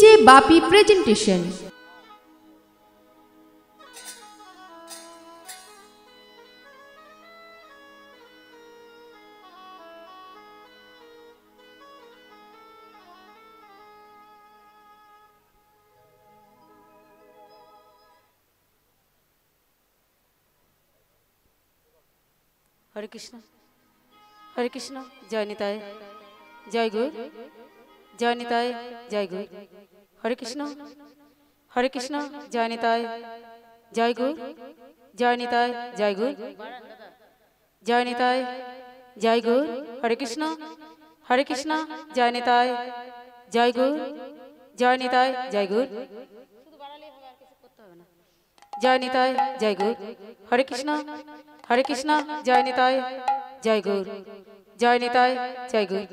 DJ বাপি presentation. हरे कृष्ण जय निताय जय गुरु जय निताय जय गुरु हरे कृष्ण जय निताय जय गुरु जय निताय जय गुरु जय निताय जय गुरु हरे कृष्ण जय निताय जय गुरु जय निताय जय गुरु जय निताय जय गुरु हरे कृष्ण जय निताय जय गुरु जय निताय जय गुरु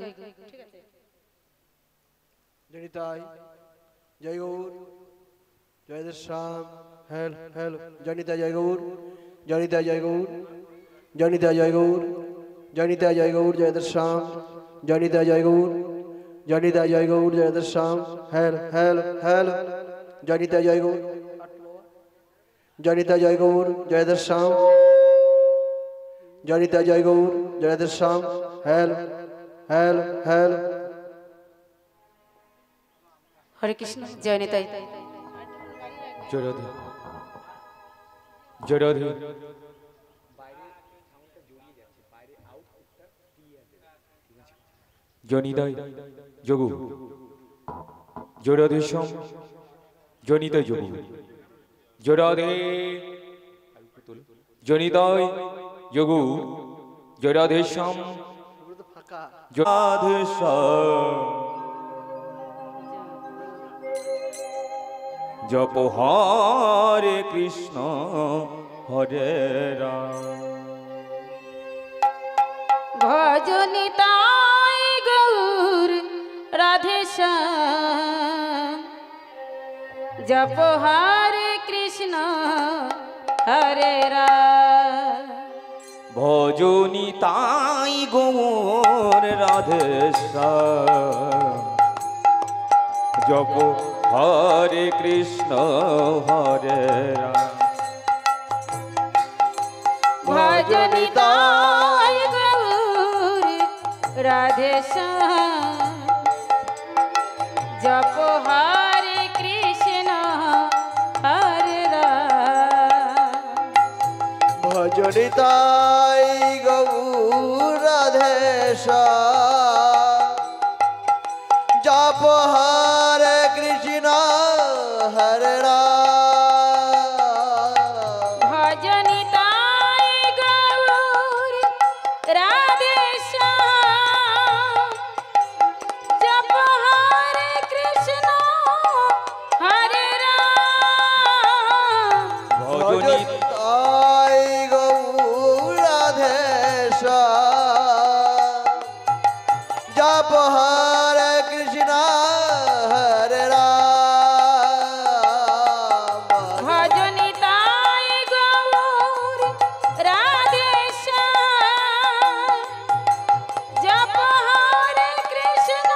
जय निताय जय गौर जय श्याम हेल हेल जय निताय जय गौर जय निताय जय गौर जय निताय जय गौर जय निताय जय गौर जय श्याम जय निताय जय गौर जय निताय जय गौर जय श्याम हेल हेल हेल जय निताय जय गौर जय निताय जय गौर जय श्याम जय निताय जय गौर जय श्याम हेल हेल हेल हरे कृष्ण जय निताय जय राधे जय राधे जय निताय जगु जय राधे श्याम जय निताय जगु जय राधे जय निताय जगु जय राधे श्याम जय राधे श्याम जप हरे कृष्ण हरे राम भज निताय गौर राधे श्याम जप हरे कृष्ण हरे राम भज निताय गौर राधे श्याम जप हरे कृष्ण हरे राम भज निताय गौर राधे श्याम जप हरे कृष्ण हरे राम भज निताय गौर राधे श्याम जप हरे कृष्ण हरे राम भज निताय गौर राधे श्याम जप हरे कृष्ण हरे राम भज निताय गौर राधे श्याम जप हरे कृष्ण हरे राम भज निताय गौर राधे श्याम जप हरे कृष्ण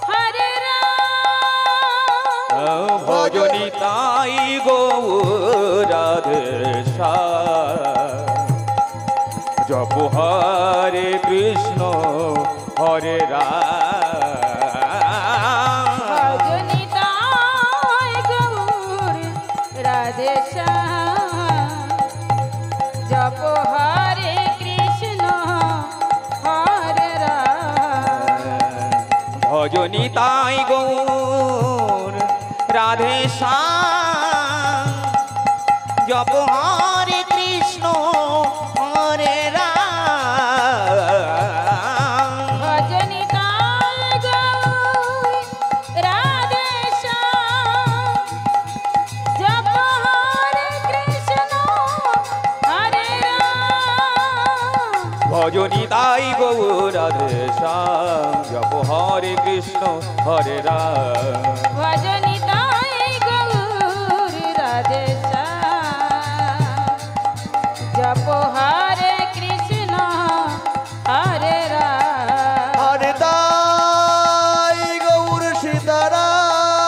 हरे राम भज निताय गौर राधे श्याम जप हरे कृष्ण हरे राम भज निताय गौर राधे श्याम जप हरे कृष्ण हरे राम भज निताय गौर राधे श्याम जप हरे कृष्ण हरे राम भज निताय गौर राधे श्याम जप हरे कृष्ण हरे राम भज निताय गौर राधे श्याम जप हरे कृष्ण हरे राम भज निताय गौर राधे श्याम जप हरे कृष्ण हरे राम हरे दाय गौर सीताराम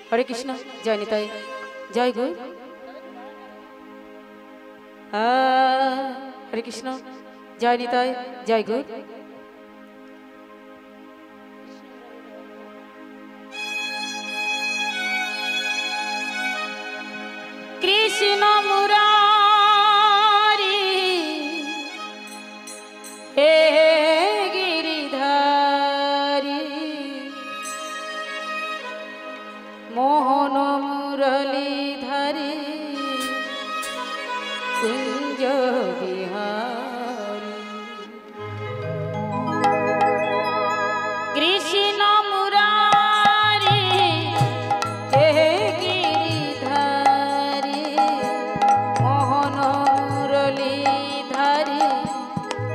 হরে কৃষ্ণ জয় নিতাই জয় গৌর হরে কৃষ্ণ জয় নিতাই জয় গৌর কৃষ্ণ মুরারি হে গিরিধারী মোহন মুরলীধারী কুঞ্জ বিহারী কৃষ্ণ মুরারি হে গিরিধারী মোহন মুরলীধারী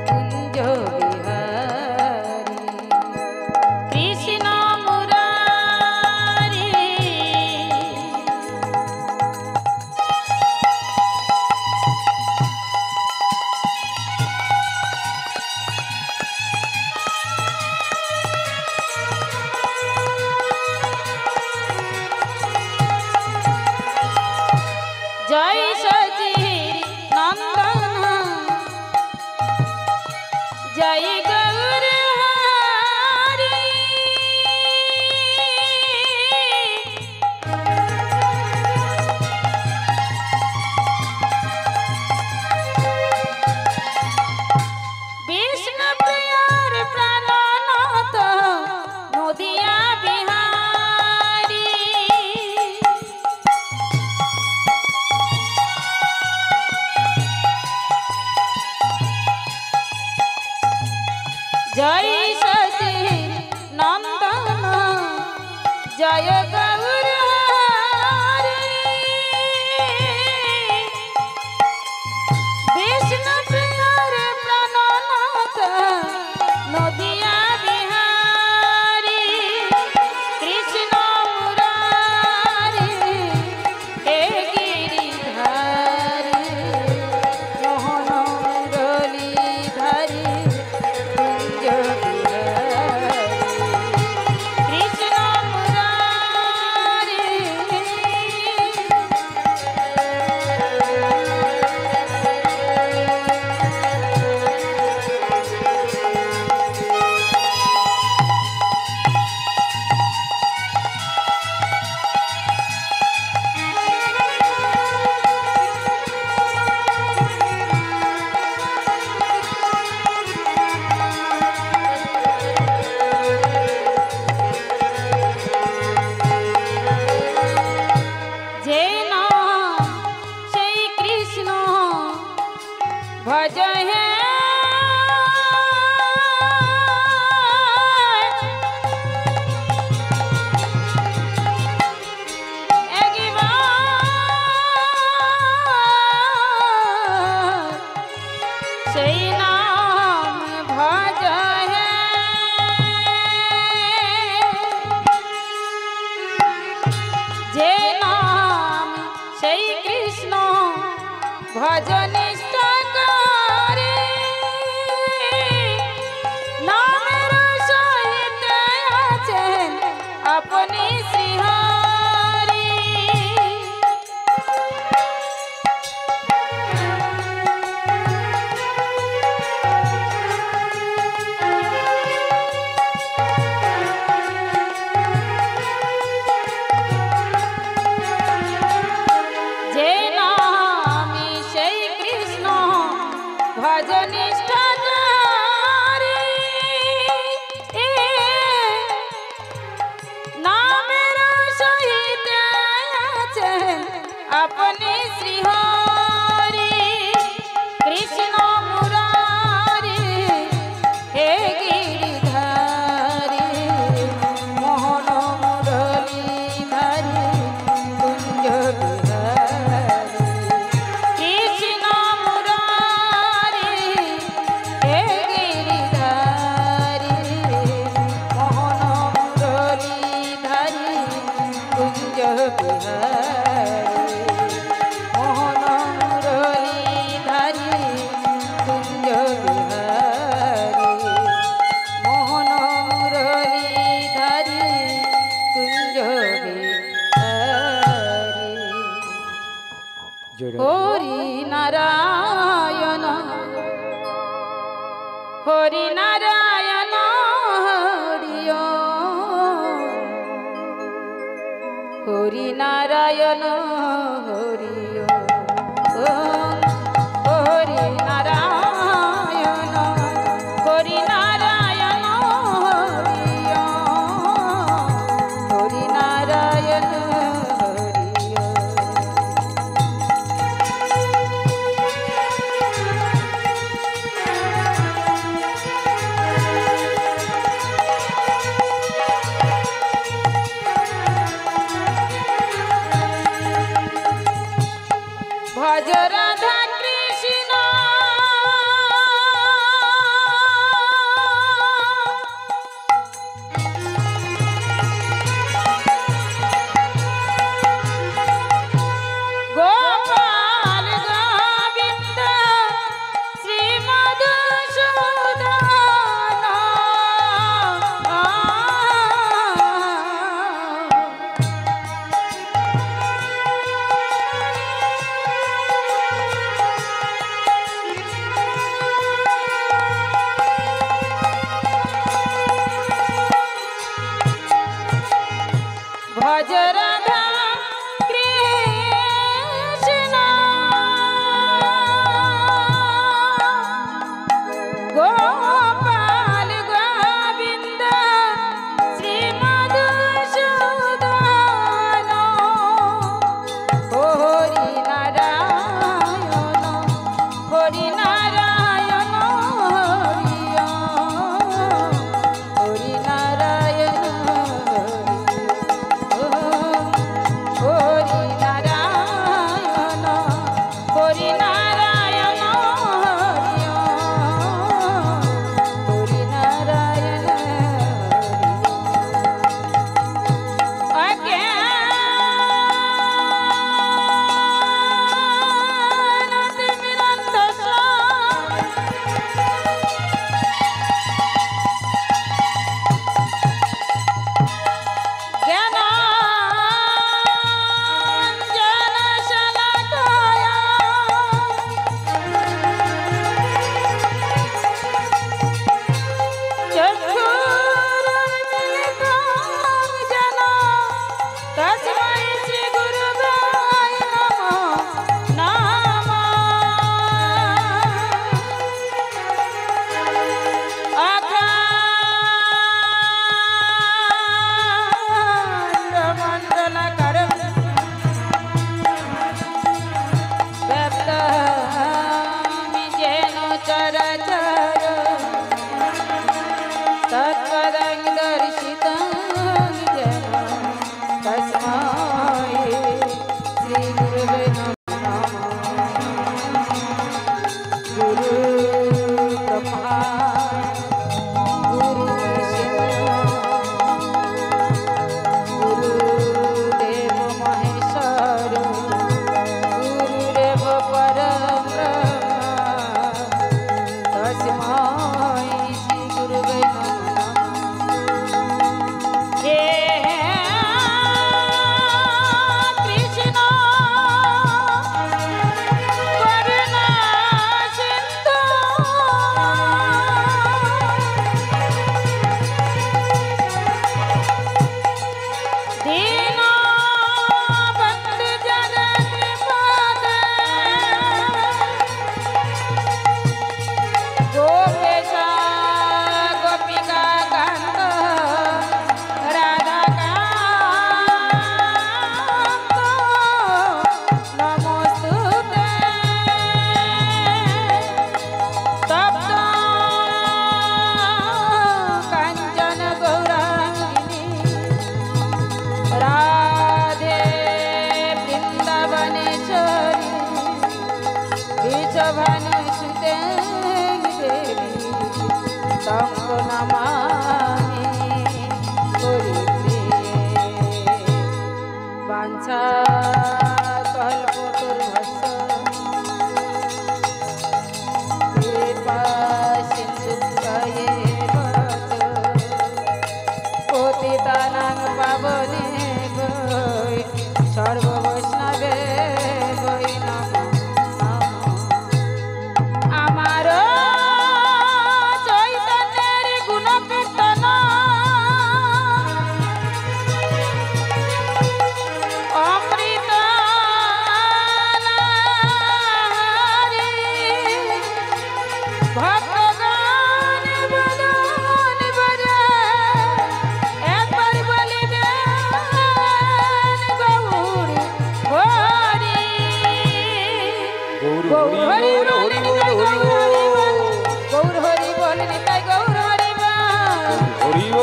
কুঞ্জ বিহারী কৃষ্ণ মুরারি জয় সচির নন্দন জয় গৌর হরি বিষ্ণু প্রিয়ার প্রাণনাথ নদিয়া বিহারী জয় সচির নন্দন জয় গৌর হরি বিষ্ণু প্রিয়ার প্রাণনাথ নদিয়া বিহারী কৃষ্ণ মুরারি হে গিরিধারী মোহন মুরলীধারী কুঞ্জ বিহারী কৃষ্ণ মুরারি যে নাম সেই কৃষ্ণ ভজ হে একবার সেই নাম ভজ হে যে নাম সেই কৃষ্ণ ভজনিষ্ঠ করে নামের সহিত আছেন আপনি শ্রীহরি যে নামে সেই কৃষ্ণ ভজনিষ্ঠ করে নামের সহিত আছেন আপনি শ্রীহরি কৃষ্ণ মুরারি হে গিরিধারী মোহন মুরলীধারী কুঞ্জ বিহারী কৃষ্ণ মুরারি হে গিরিধারী মোহন মুরলীধারী কুঞ্জ বিহারী মোহন মুরলীধারী কুঞ্জ বিহারী মোহন মুরলীধারী কুঞ্জ বিহারী হরি নারায়ণ হরিও হরি নারায়ণ হরিও হরি নারায়ণ হরি নারায়ণ হরিও হরি নারায়ণ হরিও ভজ রাধা কৃষ্ণ গোপাল গোবিন্দ শ্রী মধুসূদন ভজ রাধা কৃষ্ণ গোপাল গোবিন্দ শ্রী মধুসূদন হরি নারায়ণ হরি নারায়ণ হরিও হরি নারায়ণ হরি নারায়ণ হরি নারায়ণ হরিও হরি নারায়ণ তস্मै শ্রী গুরুবে নমঃ অখণ্ডমণ্ডলকারং ব্যাপ্তমি যেন চরাচর তৎপদং দর্শিতং যেন তস্मै শ্রী গুরুবে নমঃ গুরু ব্রহ্মা গুরু বিষ্ণু গুরুদেব মহেশ্বর গুরুদেব পরম ব্রহ্ম তস্मै শ্রী গুরুবে নমঃ হে কৃষ্ণ করুণা সিন্ধু দীনবন্ধু জগৎপতে গোপেশ গোপিকা কান্ত রাধাকান্ত নমস্তুতে তপ্ত কাঞ্চন গৌরাঙ্গিনী রাধে বৃন্দাবনেশ্বরী বিশ্বভানুসুতে দেবী তং নমামি হরিপ্রিয়ে বাঞ্ছা কল্পতরুভ্যশ্চ কৃপা সিন্ধুভ্যেব চ পতিতানাং পাবনেভ্যো সর্ববৈষ্ণবে বৈ নমঃ আমার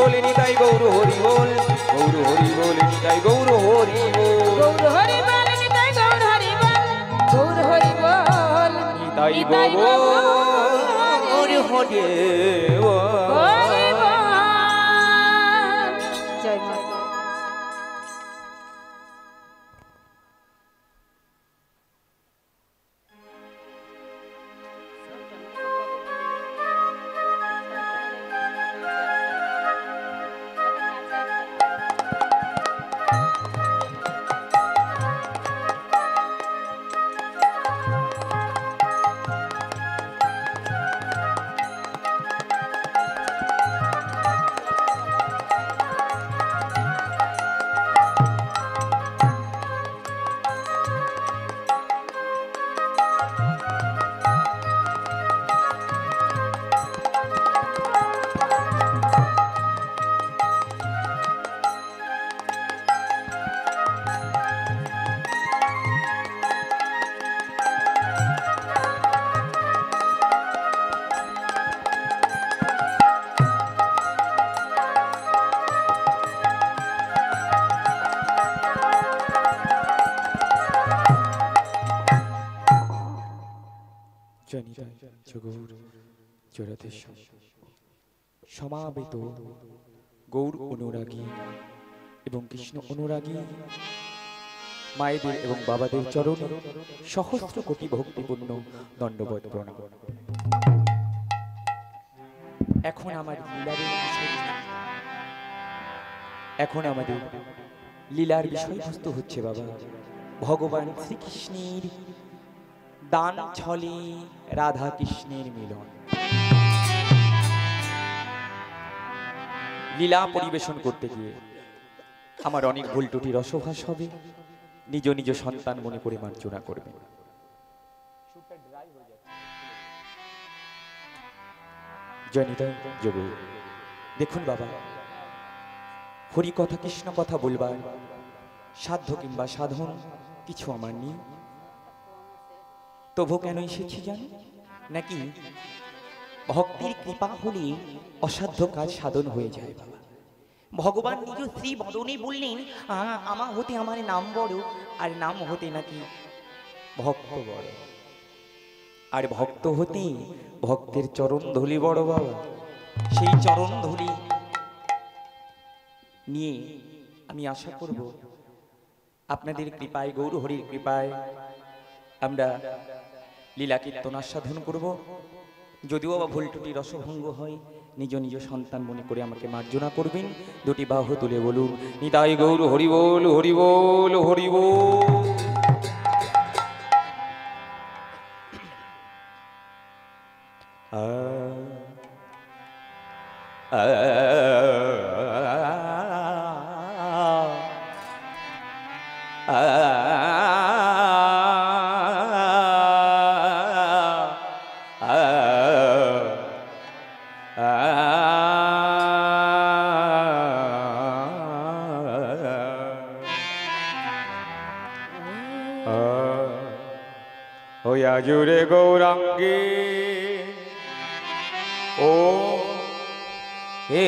বল নিতাই গৌর হরি বল গৌর হরি বল নিতাই গৌর হরি বল গৌর হরি বল নিতাই গৌর হরি বল গৌর হরি বল নিতাই গৌর হরি বল হরি বল জয় মা সমাবেত গৌর অনুরাগী এবং কৃষ্ণ অনুরাগী মায়েদের এবং বাবাদের চরণে সহস্র কোটি ভক্তিপূর্ণ দণ্ডবত প্রণাম। এখন আমাদের লীলার বিষয়বস্তু হচ্ছে বাবা ভগবান শ্রীকৃষ্ণের দান ছলে রাধা কৃষ্ণের মিলন। লীলা পরিবেশন করতে গিয়ে আমার অনেক ভুল ত্রুটি রসভাস হবে, নিজ নিজ সন্তান মনে করে মার্জনা করবে। জয়নিতা যোগ দেখুন বাবা, হরি কথা কৃষ্ণ কথা বলবার সাধ্য কিংবা সাধন কিছু আমার নেই, তবু কেন এসেছি জানো নাকি ভক্তির কৃপা হলে অসাধ্য কাজ সাধন হয়ে যায় বাবা। ভগবান নিজ শ্রী বদনে বললেন আমা হতে আমার নাম বড়, আর নাম হতে নাকি ভক্ত বড়, আর ভক্ত হতে ভক্তের চরণ ধুলি বড় বাবা। সেই চরণ ধুলি নিয়ে আমি আশা করব আপনাদের কৃপায়, গৌর হরির কৃপায় আমরা লীলা কীর্তন আস্বাদন করব। যদিও বা ভুল ত্রুটি রসভঙ্গ হয়, নিজ নিজ সন্তান মনে করে আমাকে মার্জনা করবেন। দুটি বাহু তুলে বলুন নিতাই গৌর হরি বল হরি বল হরি বল। হইয়া জুড়ে গৌরাঙ্গে ও হে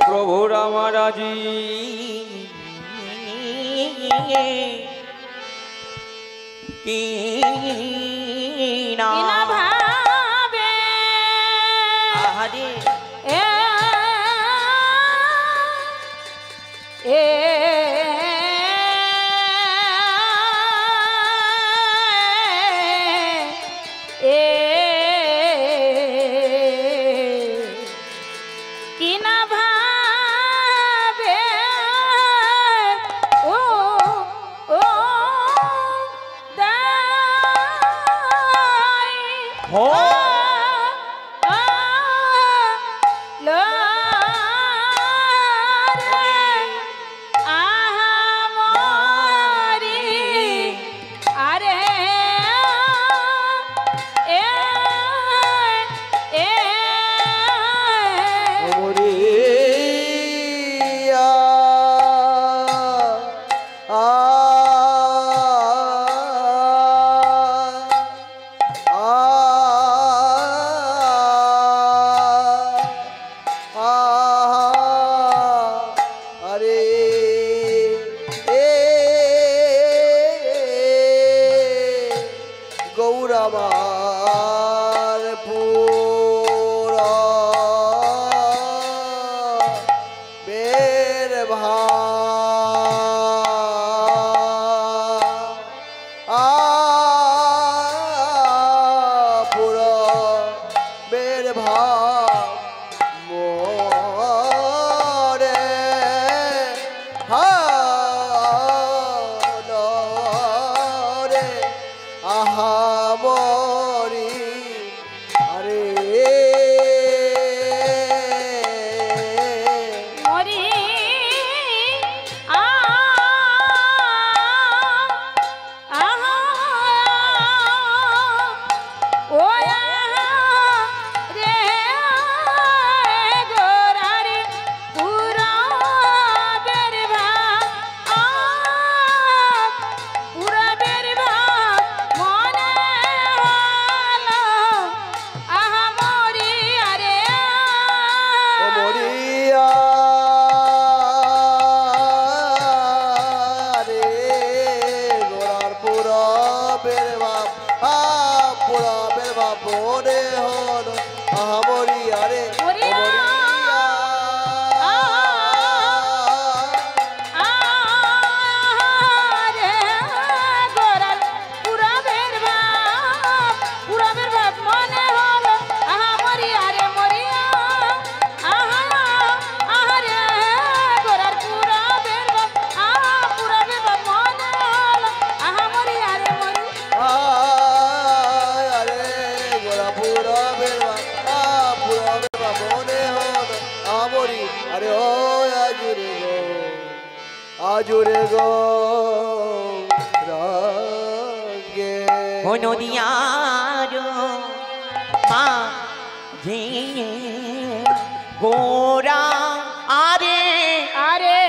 প্রভু রামারাজি কি না ভাবে আহারে পুরা বের পুরা বের মোরে রে আহা মরি আরে মরি আহা ও রে গোরারি পুরা বেরবা পুরা বেরবা মনে হলো আহা মরি আরে ও মরিয়া রে গোরার পুরা বের বাপ পুরা বের বাপ মনে হল আহা মরিয়া রে ও মরিয়া। আরে গোরাল পুরা বেরবা পুরা বেরবা মনে হলো আহা মরিয়া রে মরিয়া আহা আরে গোরাল পুরা বেরবা পুরা বেরবা মনে হলো আহা মরিয়া রে মরি আরে গোরা পুরা বের বাপ পুরা বের বাপ মনে হল আমরি আরে ও আজুরে গো রাগে ও নদিয়ার মাঝে গোরা আরে আরে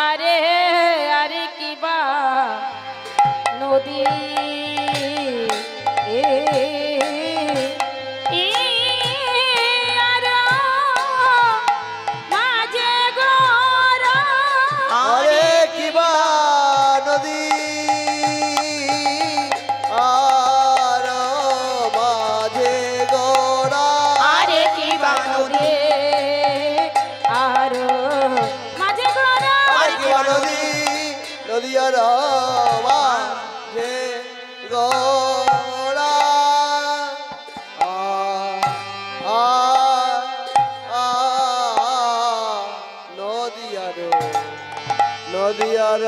আরে আরে কিবা নদী এ আর মাঝে গোরা আরে কিবা নদী আর মাঝে গোরা আরে কিবা নদী আর মাঝে গোরা আর কিবা নদী নদী আর মাঝে গোরা নদী আর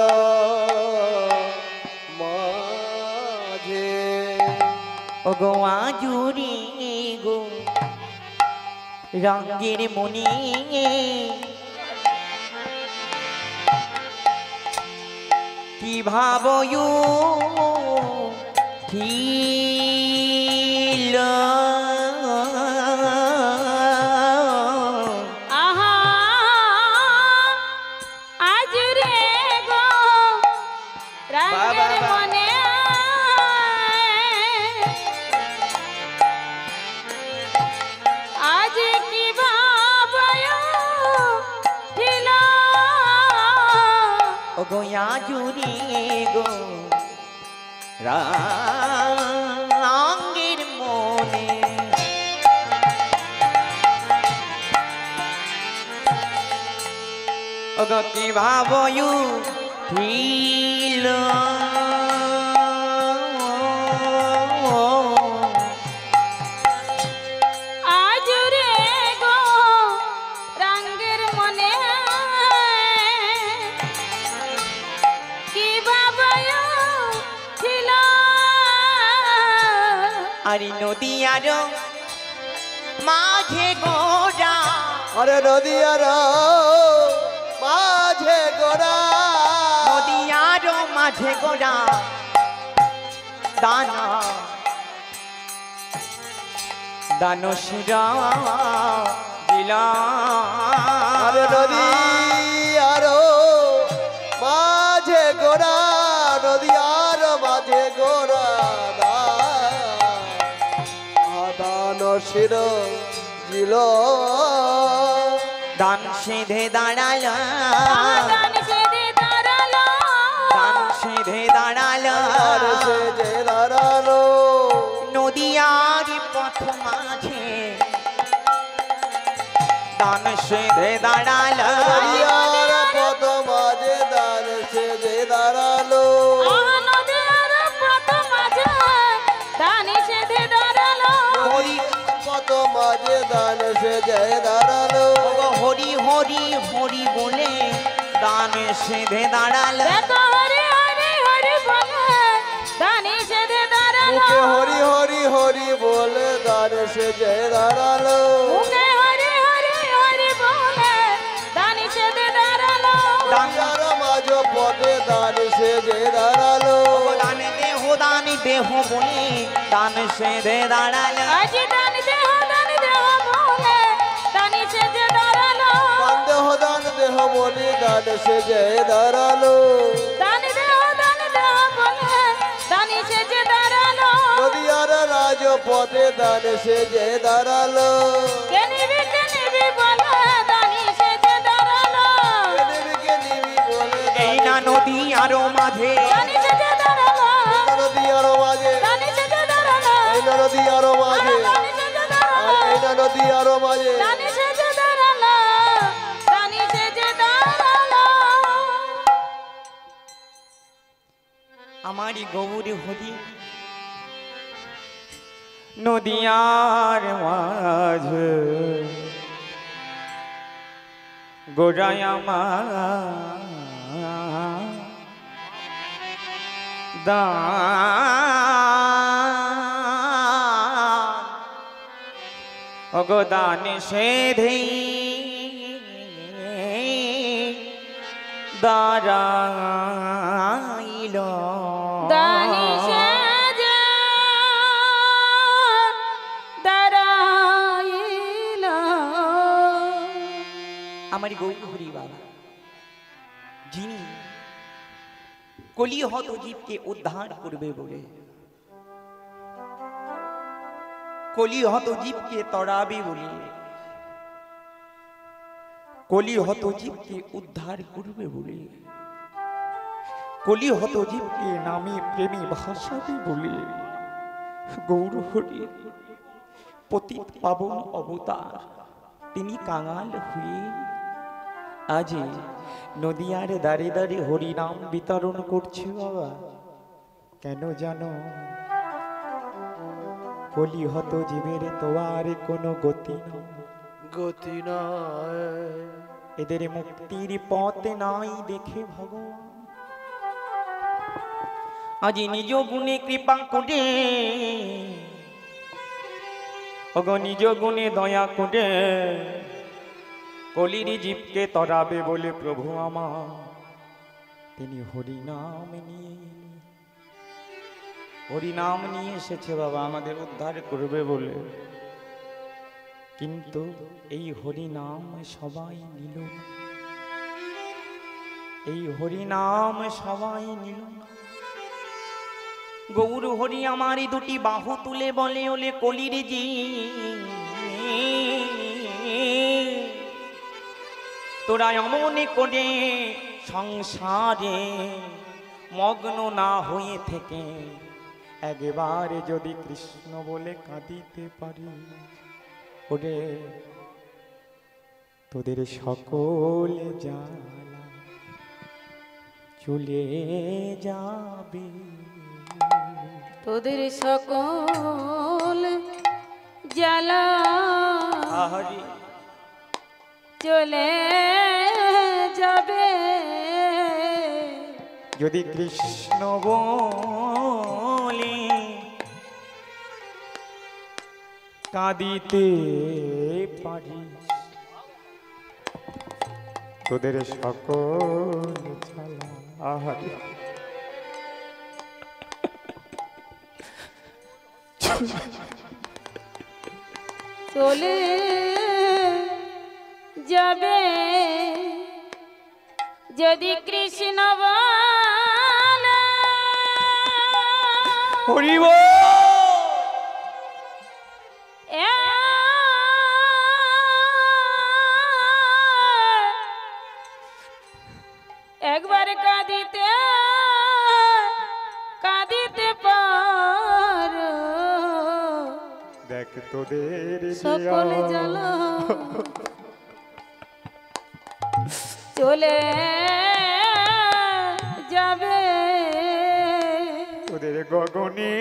মাঝে ও গো আজুরি গো রঙের মনি কি ভাবয়ু ঠিল আহা আজ রে গো রাঙের মনে আজ কি ভাবয় ছিল ও গো আজুরি গো রঙের মনে ও গো কি ভাবয়ু ঠিল আজ রে গো রাঙের মনে কি ভাবয় ছিল আরে নদী আর মাঝে গোরা আরে নদী আর মাঝে গোরা নদী আর মাঝে গোরা দানা দানশিরা দিলা আরে নদী আর মাঝে গোরা নদী আর মাঝে গোরা দান শির জিল দান সেধে দাঁড়াল দান সেদে দাঁড়ালো দান সেধে দাঁড়াল আর সে যে দাঁড়ালো দান সেধে দাঁড়ালো নদিয়ার পথ মাঝে দান সেজে দাঁড়ালো হরি পথ মাঝে দান সেজে দাঁড়ালো হরি হরি হরি বলে দান সেধে দাঁড়ালো মুখে হরি হরি হরি বলে দান সেজে দাঁড়ালো নদিয়ার মাঝ পথে দান সেজে দাঁড়ালো দানে দেহ বলে দান সেধে দাঁড়ালো দান দেহ বলি দান সেজে দাঁড়ালো নদিয়ার রাজ পথে দান সেজে দাঁড়ালো এই না নদী আরো মাঝে নদী আরো মাঝে এই না নদী আরো মাঝে এই না নদী আরো মাঝে আমারি গৌর হরি নদিয়ার মাঝে গোড়ায় দান সেধে দাঁড়াইল আমার গৌরহরি বাবা যিনি কলিহত জীবকে উদ্ধার করবে বলে কলিহত জীবকে তড়াবে বলে কলিহত জীবকে উদ্ধার করবে বলে কলিহত জীবকে নামে প্রেমী ভাসাবে বলে গৌরহরি পতিত পাবন অবতার তিনি কাঙাল হয়ে আজ নদিয়ার দাঁড়ে দাঁড়ে হরিনাম বিতরণ করছে বাবা কেন জানো কলিহত জীবের তো আর কোনো গতি নয় এদের মুক্তির পথ নাই দেখে ভগবান আজ নিজ গুণে কৃপা করে নিজ গুণে দয়া করে কলির জীবকে তরাবে বলে প্রভু আমার তিনি হরিনাম নিয়ে এসেছে বাবা আমাদের উদ্ধার করবে বলে কিন্তু এই হরিনাম সবাই নিল না এই হরিনাম সবাই নিল না গৌর হরি আমারই দুটি বাহু তুলে বলে ওলে কলির জি তোরা অমনে করে সংসারে মগ্ন না হয়ে থেকে একবারে যদি কৃষ্ণ বলে কাঁদিতে পারি ওরে তোদের সকল জ্বালা চলে যাবে তোদের সকল জ্বালা চলে যাবে যদি কৃষ্ণ বলে কাঁদিতে পারি তোদের সকল জ্বালা আহারে চলে যাবে যদি কৃষ্ণ বলে হরি বল একবার কাঁদিতে কাঁদিতে পারো দেখ তোদের সকল জ্বালা চলে যাবে তোদের গগনে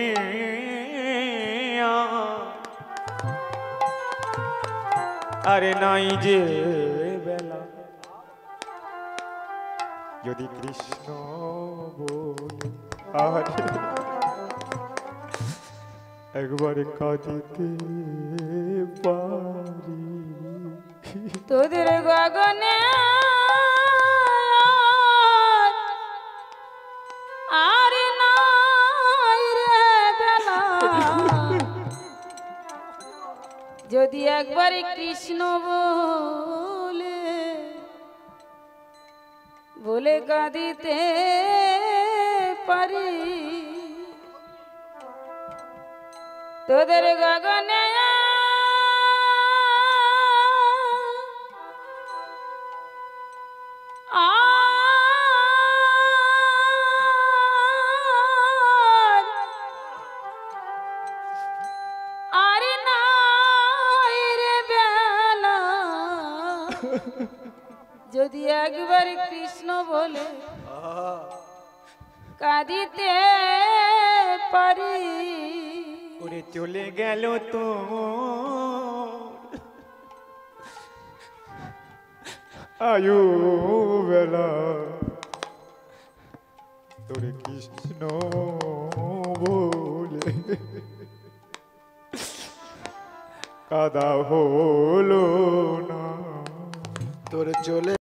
আরে নাই যে বেলা যদি কৃষ্ণ বলে আরে একবারে কাঁদিতে পারি তোদের গগনে আর নাই রে বেলা যদি একবার কৃষ্ণ বলে বলে কাঁদিতে পারি তোদের গগনে আর নাই রে বেলা যদি একবার কৃষ্ণ বলে কাঁদিতে পারি ওরে চলে গেল তো আয়ু বেলা তোরে কৃষ্ণ বলে কাদা হলো না তোর চলে